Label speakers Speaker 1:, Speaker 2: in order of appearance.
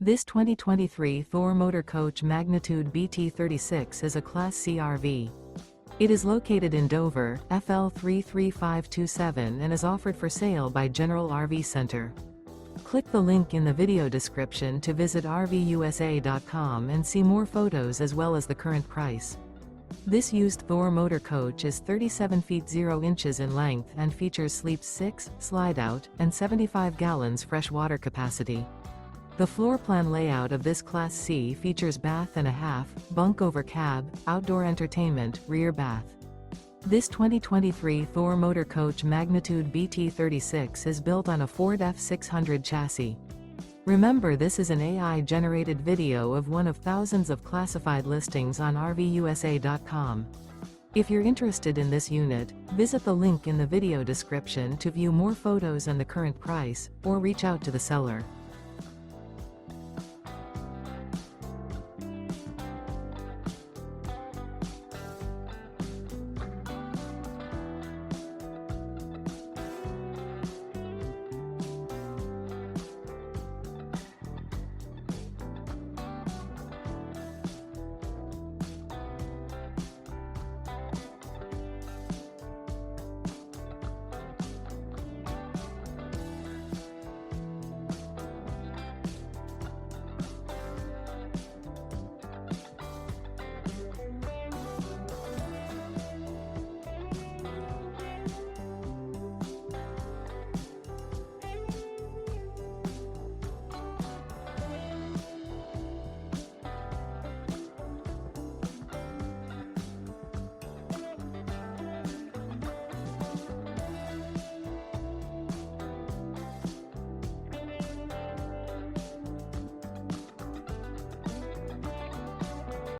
Speaker 1: This 2023 Thor Motor Coach Magnitude BT36 is a Class C RV. It is located in Dover, FL 33527 and is offered for sale by General RV Center. Click the link in the video description to visit RVUSA.com and see more photos as well as the current price. This used Thor motor coach is 37 feet 0 inches in length and features sleeps 6, slide-out, and 75 gallons fresh water capacity. The floor plan layout of this Class C features bath and a half, bunk over cab, outdoor entertainment, rear bath. This 2023 Thor Motor Coach Magnitude BT36 is built on a Ford F600 chassis. Remember, this is an AI-generated video of one of thousands of classified listings on RVUSA.com. If you're interested in this unit, visit the link in the video description to view more photos and the current price, or reach out to the seller.